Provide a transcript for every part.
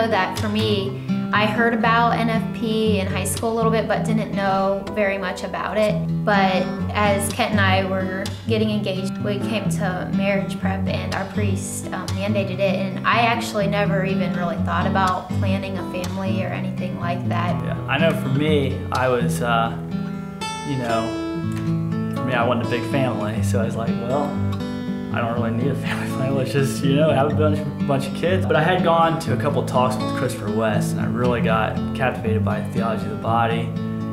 know that for me, I heard about NFP in high school a little bit, but didn't know very much about it. But as Kent and I were getting engaged, we came to marriage prep and our priest mandated it. And I actually never even really thought about planning a family or anything like that. Yeah, I know for me, I was, you know, for me I wanted a big family. So I was like, well, I don't really need a family plan. Let's just, you know, have a bunch of kids. But I had gone to a couple talks with Christopher West, and I really got captivated by the theology of the body.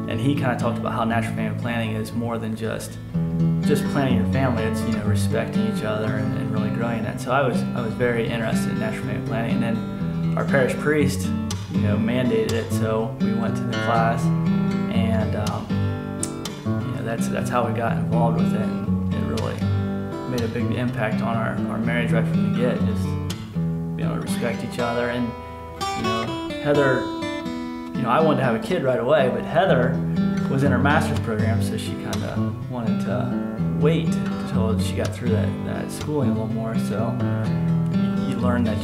And he kind of talked about how natural family planning is more than just planning your family. It's, you know, respecting each other and really growing that. So I was very interested in natural family planning. And then our parish priest, you know, mandated it. So we went to the class, and you know, that's how we got involved with it. And it really made a big impact on our marriage right from the get, just being able to respect each other. And, you know, Heather, you know, I wanted to have a kid right away, but Heather was in her master's program, so she kind of wanted to wait until she got through that schooling a little more. So you learn that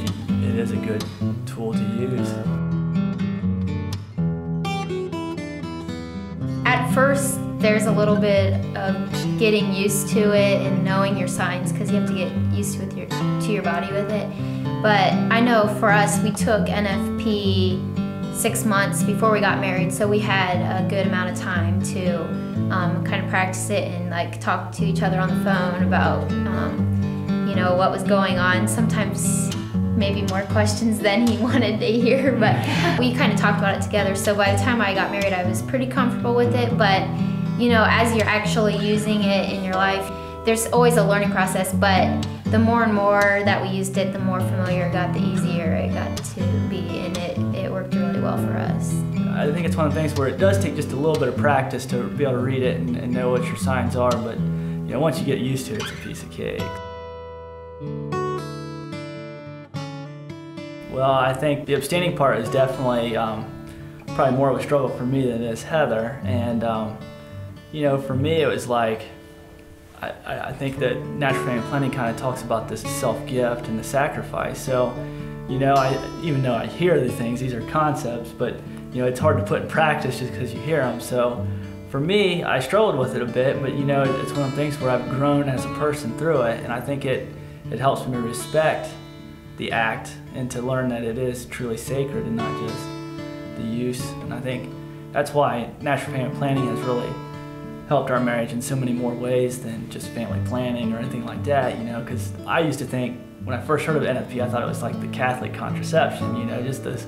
it is a good tool to use. At first, there's a little bit of getting used to it and knowing your signs, because you have to get used to your body with it. But I know for us, we took NFP 6 months before we got married, so we had a good amount of time to kind of practice it and like talk to each other on the phone about you know, what was going on. Sometimes maybe more questions than he wanted to hear, but we kind of talked about it together. So by the time I got married, I was pretty comfortable with it. But you know, as you're actually using it in your life, there's always a learning process, but the more and more that we used it, the more familiar it got, the easier it got to be, and it worked really well for us. I think it's one of the things where it does take just a little bit of practice to be able to read it and know what your signs are, but you know, once you get used to it, it's a piece of cake. Well, I think the abstaining part is definitely probably more of a struggle for me than it is Heather. And you know, for me it was like, I think that natural family planning kind of talks about this self-gift and the sacrifice. So, you know, even though I hear these things, these are concepts, but you know, it's hard to put in practice just because you hear them. So for me, I struggled with it a bit, but you know, it's one of the things where I've grown as a person through it, and I think it helps me respect the act and to learn that it is truly sacred and not just the use. And I think that's why natural family planning has really helped our marriage in so many more ways than just family planning or anything like that, you know, because I used to think, when I first heard of NFP, I thought it was like the Catholic contraception, you know, just this,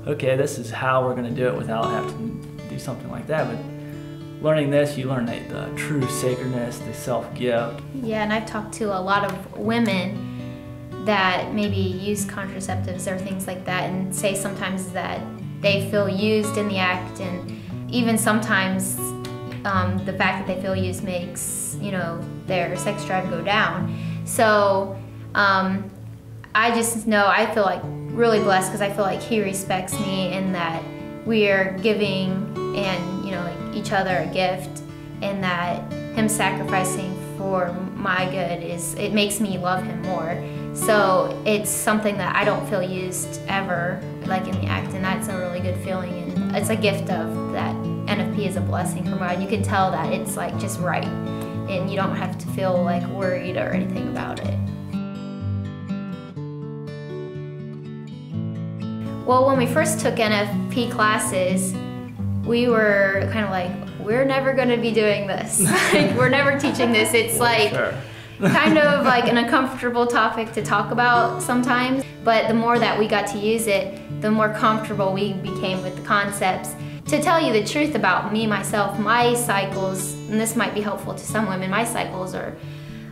okay, this is how we're going to do it without having to do something like that. But learning this, you learn the true sacredness, the self-gift. Yeah, and I've talked to a lot of women that maybe use contraceptives or things like that, and say sometimes that they feel used in the act, and even sometimes the fact that they feel used makes, you know, their sex drive go down. So I just know, I feel like really blessed, because I feel like he respects me in that we are giving and, you know, like each other a gift, and that him sacrificing for my good it makes me love him more. So it's something that I don't feel used ever, like in the act, and that's a really good feeling, and it's a gift of that. NFP is a blessing from God. You can tell that it's like just right, and you don't have to feel like worried or anything about it. Well, when we first took NFP classes, we were kind of like, we're never going to be doing this. Like, we're never teaching this. It's like kind of like an uncomfortable topic to talk about sometimes, but the more that we got to use it, the more comfortable we became with the concepts. To tell you the truth about me, myself, my cycles, and this might be helpful to some women, my cycles are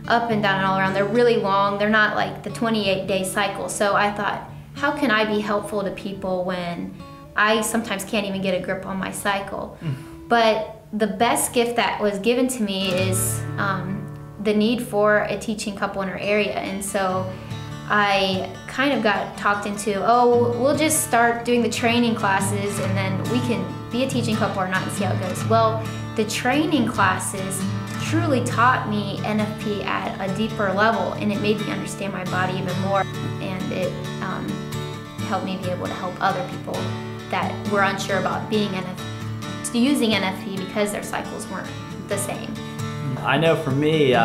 up and down and all around. They're really long. They're not like the 28-day cycle. So I thought, how can I be helpful to people when I sometimes can't even get a grip on my cycle? But the best gift that was given to me is the need for a teaching couple in our area. And so I kind of got talked into, oh, we'll just start doing the training classes and then we can be a teaching couple or not and see how it goes. Well, the training classes truly taught me NFP at a deeper level, and it made me understand my body even more, and it helped me be able to help other people that were unsure about using NFP because their cycles weren't the same. I know for me,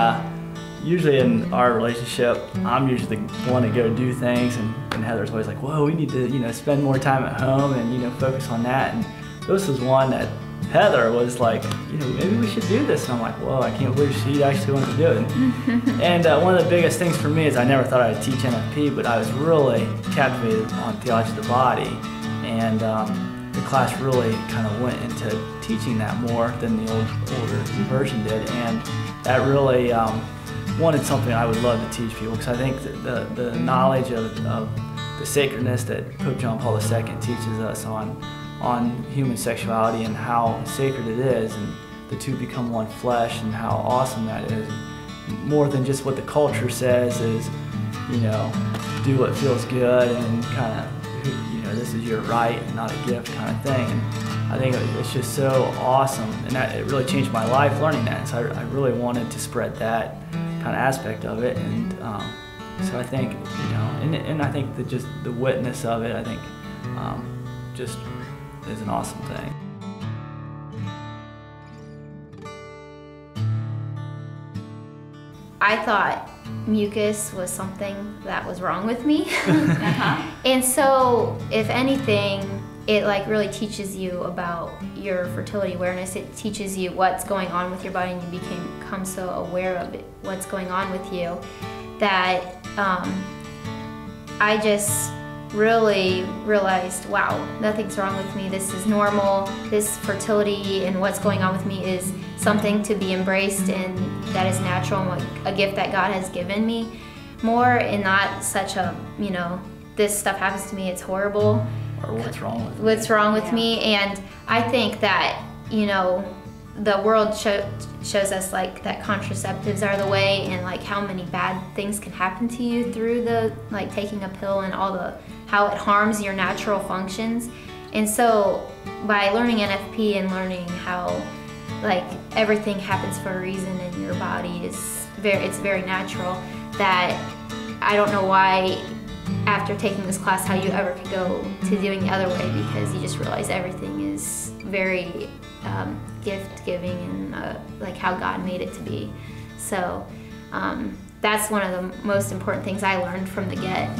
usually in our relationship, I'm usually the one to go do things, and Heather's always like, whoa, we need to spend more time at home and focus on that. And this was one that Heather was like, maybe we should do this. And I'm like, whoa, I can't believe she actually wanted to do it. And one of the biggest things for me is I never thought I'd teach NFP, but I was really captivated on theology of the body. And the class really kind of went into teaching that more than the older version did. And that really wanted something I would love to teach people, because I think that the knowledge of the sacredness that Pope John Paul II teaches us on human sexuality and how sacred it is, and the two become one flesh, and how awesome that is. More than just what the culture says is, do what feels good and kind of, this is your right and not a gift kind of thing. And I think it's just so awesome, and it really changed my life learning that. So I really wanted to spread that kind of aspect of it, and so I think, and I think that just the witness of it, I think, just is an awesome thing. I thought mucus was something that was wrong with me. And so, if anything, it really teaches you about your fertility awareness. It teaches you what's going on with your body, and you become so aware of it, what's going on with you, that I just really realized, wow, nothing's wrong with me. This is normal. This fertility and what's going on with me is something to be embraced, and that is natural, and a gift that God has given me more, and not such a, this stuff happens to me, it's horrible. Or what's wrong with me. What's wrong with me. And I think that, the world shows us that contraceptives are the way, and how many bad things can happen to you through taking a pill, and how it harms your natural functions. And so by learning NFP and learning how everything happens for a reason in your body, it's very natural, that I don't know why after taking this class how you ever could go to doing the other way, because you just realize everything is very gift-giving, and how God made it to be. So that's one of the most important things I learned from the get.